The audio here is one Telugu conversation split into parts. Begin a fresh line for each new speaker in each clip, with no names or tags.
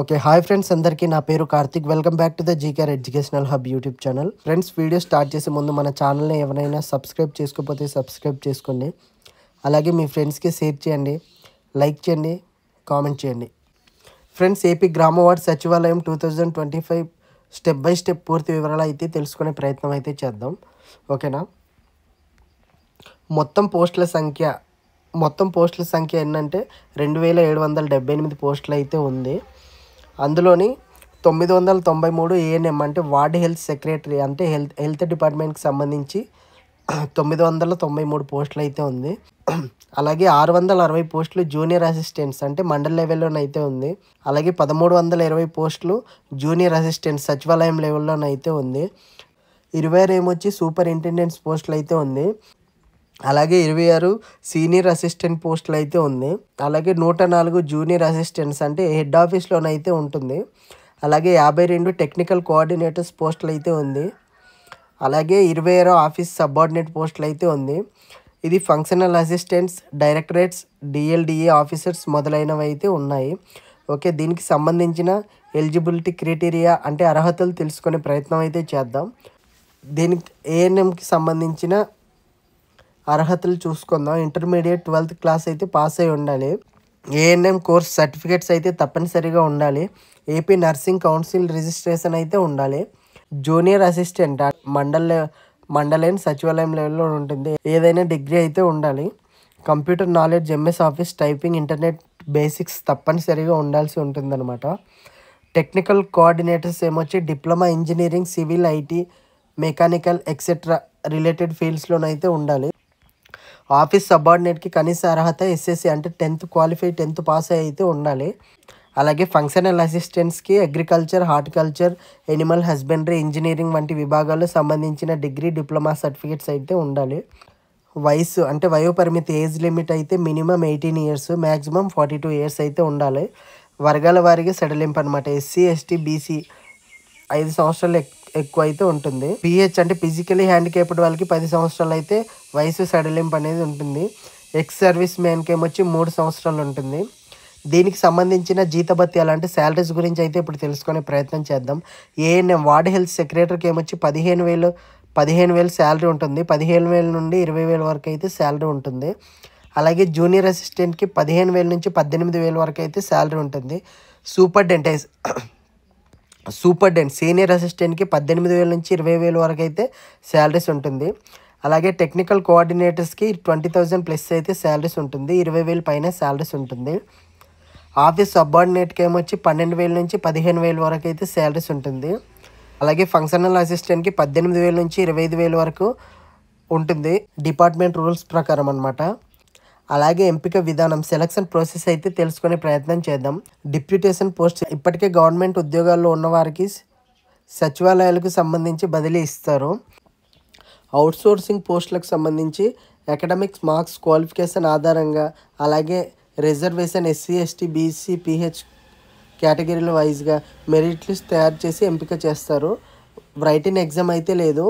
ఓకే. హాయ్ ఫ్రెండ్స్ అందరికీ. నా పేరు Karthik. Welcome back to the జీకేఆర్ educational hub YouTube channel. Friends, video start చేసే ముందు మన ఛానల్ని ఎవరైనా సబ్స్క్రైబ్ చేసుకోకపోతే సబ్స్క్రైబ్ చేసుకోండి. అలాగే మీ ఫ్రెండ్స్కి షేర్ చేయండి, లైక్ చేయండి, కామెంట్ చేయండి. ఫ్రెండ్స్, ఏపీ గ్రామ వార్డు సచివాలయం 2025 స్టెప్ బై స్టెప్ పూర్తి వివరాలు అయితే తెలుసుకునే ప్రయత్నం అయితే చేద్దాం. ఓకేనా? మొత్తం పోస్టుల సంఖ్య ఏంటంటే 2778 పోస్టులు అయితే ఉంది. అందులోని 993 ఏఎన్ఎం అంటే వార్డ్ హెల్త్ సెక్రటరీ అంటే హెల్త్ డిపార్ట్మెంట్కి సంబంధించి 993 పోస్టులు అయితే ఉంది. అలాగే 660 పోస్టులు జూనియర్ అసిస్టెంట్స్ అంటే మండల్ లెవెల్లోనైతే ఉంది. అలాగే 1320 పోస్టులు జూనియర్ అసిస్టెంట్స్ సచివాలయం లెవెల్లోనైతే ఉంది. 26 ఏమొచ్చి సూపరింటెండెంట్స్ పోస్టులు అయితే ఉంది. అలాగే 26 సీనియర్ అసిస్టెంట్ పోస్టులు అయితే ఉంది. అలాగే 104 జూనియర్ అసిస్టెంట్స్ అంటే హెడ్ ఆఫీస్లోనైతే ఉంటుంది. అలాగే 52 టెక్నికల్ కోఆర్డినేటర్స్ పోస్టులు అయితే ఉంది. అలాగే 26 ఆఫీస్ సబార్డినేట్ పోస్టులు అయితే ఉంది. ఇది functional assistants, directorates, DLDA officers మొదలైనవి అయితే ఉన్నాయి. ఓకే, దీనికి సంబంధించిన ఎలిజిబిలిటీ క్రైటీరియా అంటే అర్హతలు తెలుసుకునే ప్రయత్నం అయితే చేద్దాం. దీనికి ఏఎన్ఎంకి సంబంధించిన అర్హతలు చూసుకుందాం. ఇంటర్మీడియట్ 12th క్లాస్ అయితే పాస్ అయి ఉండాలి. ఏఎన్ఎం కోర్స్ సర్టిఫికేట్స్ అయితే తప్పనిసరిగా ఉండాలి. ఏపీ నర్సింగ్ కౌన్సిల్ రిజిస్ట్రేషన్ అయితే ఉండాలి. జూనియర్ అసిస్టెంట్ మండలైన సచివాలయం లెవెల్లో ఉంటుంది. ఏదైనా డిగ్రీ అయితే ఉండాలి. Computer knowledge, MS office, typing, internet basics తప్పనిసరిగా ఉండాల్సి ఉంటుందన్నమాట. టెక్నికల్ కోఆర్డినేటర్స్ ఏమొచ్చి diploma engineering, civil, IT, mechanical etcetera related ఫీల్డ్స్లోనైతే ఉండాలి. ఆఫీస్ సబార్డినేట్కి కనీస అర్హత ఎస్ఎస్సి అంటే 10th క్వాలిఫై, 10th పాస్ అయితే ఉండాలి. అలాగే ఫంక్షనల్ అసిస్టెంట్స్కి agriculture, horticulture, animal husbandry, engineering వంటి విభాగాలకు సంబంధించిన డిగ్రీ, డిప్లొమా సర్టిఫికేట్స్ అయితే ఉండాలి. వయసు అంటే వయోపరిమితి ఏజ్ లిమిట్ అయితే మినిమం 18 years, మ్యాక్సిమం 42 years అయితే ఉండాలి. వర్గాల వారికి సడలింపు అనమాట. ఎస్సీ, ఎస్టీ, బీసీ 5 సంవత్సరాలు ఎక్కువ అయితే ఉంటుంది. పిహెచ్ అంటే ఫిజికలీ హ్యాండిక్యాప్డ్ వాళ్ళకి 10 సంవత్సరాలు అయితే వయసు సడలింపు అనేది ఉంటుంది. ఎక్స్ సర్వీస్ మ్యాన్కి ఏమొచ్చి 3 సంవత్సరాలు ఉంటుంది. దీనికి సంబంధించిన జీతభత్యాలు అంటే శాలరీస్ గురించి అయితే ఇప్పుడు తెలుసుకునే ప్రయత్నం చేద్దాం. ఏఎన్ఎం వార్డ్ హెల్త్ సెక్రటరీకి ఏమొచ్చి 15,000 శాలరీ ఉంటుంది. 15,000 నుండి 20,000 వరకు అయితే శాలరీ ఉంటుంది. అలాగే జూనియర్ అసిస్టెంట్కి 15,000 నుంచి 18,000 వరకు అయితే శాలరీ ఉంటుంది. సూపర్డెంట్ సీనియర్ అసిస్టెంట్కి 18,000 నుంచి 20,000 వరకు అయితే శాలరీస్ ఉంటుంది. అలాగే టెక్నికల్ కోఆర్డినేటర్స్కి 20,000 ప్లస్ అయితే శాలరీస్ ఉంటుంది. 20,000 పైన శాలరీస్ ఉంటుంది. ఆఫీస్ సబార్డినేట్కి ఏమొచ్చి 12,000 నుంచి 15,000 వరకు అయితే శాలరీస్ ఉంటుంది. అలాగే ఫంక్షనల్ అసిస్టెంట్కి 18,000 నుంచి 25,000 వరకు ఉంటుంది, డిపార్ట్మెంట్ రూల్స్ ప్రకారం అనమాట. అలాగే ఎంపిక విధానం, సెలక్షన్ ప్రాసెస్ అయితే తెలుసుకునే ప్రయత్నం చేద్దాం. డిప్యూటేషన్ పోస్ట్ ఇప్పటికే గవర్నమెంట్ ఉద్యోగాల్లో ఉన్నవారికి సచివాలయాలకు సంబంధించి బదిలీ ఇస్తారు. అవుట్సోర్సింగ్ పోస్టులకు సంబంధించి అకాడమిక్స్ మార్క్స్ క్వాలిఫికేషన్ ఆధారంగా అలాగే reservation SC, ST, BC, PH కేటగిరీల వైజ్గా మెరిట్ లిస్ట్ తయారు చేసి ఎంపిక చేస్తారు. రైటింగ్ ఎగ్జామ్ అయితే లేదు.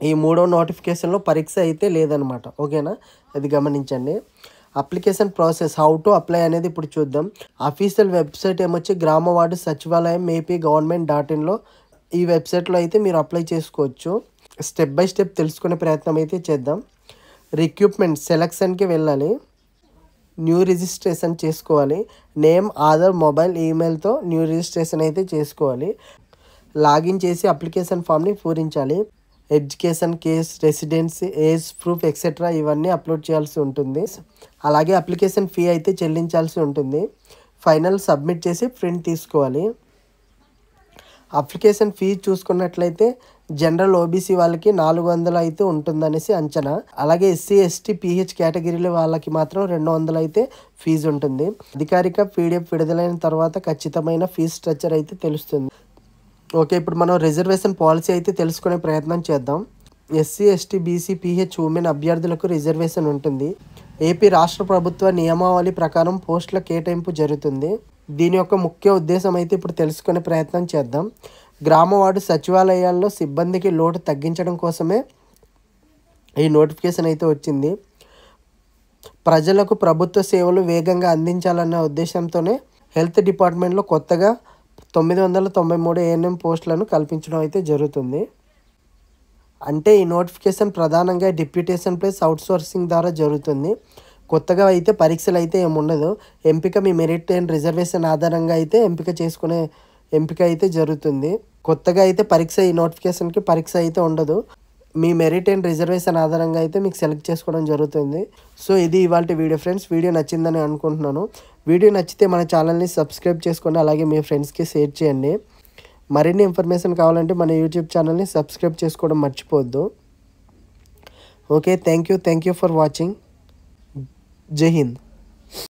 ఈ 3వ నోటిఫికేషన్లో పరీక్ష అయితే లేదనమాట. ఓకేనా, అది గమనించండి. Application process, how to apply అనేది ఇప్పుడు చూద్దాం. అఫీషియల్ వెబ్సైట్ ఏమొచ్చి గ్రామ వార్డు సచివాలయం ఏపీ గవర్నమెంట్.in ఈ వెబ్సైట్లో అయితే మీరు అప్లై చేసుకోవచ్చు. స్టెప్ బై స్టెప్ తెలుసుకునే ప్రయత్నం అయితే చేద్దాం. రిక్రూట్మెంట్ సెలక్షన్కి వెళ్ళాలి. న్యూ రిజిస్ట్రేషన్ చేసుకోవాలి. నేమ్, ఆధార్, మొబైల్, ఈమెయిల్తో న్యూ రిజిస్ట్రేషన్ అయితే చేసుకోవాలి. లాగిన్ చేసి అప్లికేషన్ ఫామ్ని పూరించాలి. Education, caste, residence, age proof etcetera ఇవన్నీ అప్లోడ్ చేయాల్సి ఉంటుంది. అలాగే అప్లికేషన్ ఫీ అయితే చెల్లించాల్సి ఉంటుంది. ఫైనల్ సబ్మిట్ చేసి ప్రింట్ తీసుకోవాలి. అప్లికేషన్ ఫీ చూసుకున్నట్లయితే జనరల్ ఓబీసీ వాళ్ళకి 400 అయితే ఉంటుందనేసి అంచనా. అలాగే ఎస్సీ, ఎస్టీ, పిహెచ్ కేటగిరీల వాళ్ళకి మాత్రం 200 అయితే ఫీజు ఉంటుంది. అధికారిక పీడిఎఫ్ విడుదలైన తర్వాత ఖచ్చితమైన ఫీజు స్ట్రక్చర్ అయితే తెలుస్తుంది. ఓకే, ఇప్పుడు మనం రిజర్వేషన్ పాలసీ అయితే తెలుసుకునే ప్రయత్నం చేద్దాం. SC, ST, BC, pH women అభ్యర్థులకు రిజర్వేషన్ ఉంటుంది. ఏపీ రాష్ట్ర ప్రభుత్వ నియమావళి ప్రకారం పోస్టుల కేటాయింపు జరుగుతుంది. దీని యొక్క ముఖ్య ఉద్దేశం అయితే ఇప్పుడు తెలుసుకునే ప్రయత్నం చేద్దాం. గ్రామ వార్డు సచివాలయాల్లో సిబ్బందికి లోటు తగ్గించడం కోసమే ఈ నోటిఫికేషన్ అయితే వచ్చింది. ప్రజలకు ప్రభుత్వ సేవలు వేగంగా అందించాలన్న ఉద్దేశంతోనే హెల్త్ డిపార్ట్మెంట్లో కొత్తగా 993 ఏఎన్ఎం పోస్టులను కల్పించడం అయితే జరుగుతుంది. అంటే ఈ నోటిఫికేషన్ ప్రధానంగా డిప్యూటేషన్ ప్లస్ అవుట్సోర్సింగ్ ద్వారా జరుగుతుంది. కొత్తగా అయితే పరీక్షలు అయితే ఏముండదు. ఎంపిక మీ మెరిట్ అండ్ రిజర్వేషన్ ఆధారంగా అయితే ఎంపిక అయితే జరుగుతుంది. కొత్తగా అయితే ఈ నోటిఫికేషన్కి పరీక్ష అయితే ఉండదు. మీ మెరిట్ అండ్ రిజర్వేషన్ ఆధారంగా అయితే మీకు సెలెక్ట్ చేసుకోవడం జరుగుతుంది. సో ఇది ఇవాళ వీడియో ఫ్రెండ్స్. వీడియో నచ్చిందని అనుకుంటున్నాను. వీడియో నచ్చితే మన ఛానల్ని సబ్స్క్రైబ్ చేసుకోండి, అలాగే మీ ఫ్రెండ్స్కి షేర్ చేయండి. మరిన్ని ఇన్ఫర్మేషన్ కావాలంటే మన యూట్యూబ్ ఛానల్ని సబ్స్క్రైబ్ చేసుకోవడం మర్చిపోవద్దు. Okay, thank you for watching. జై హింద్.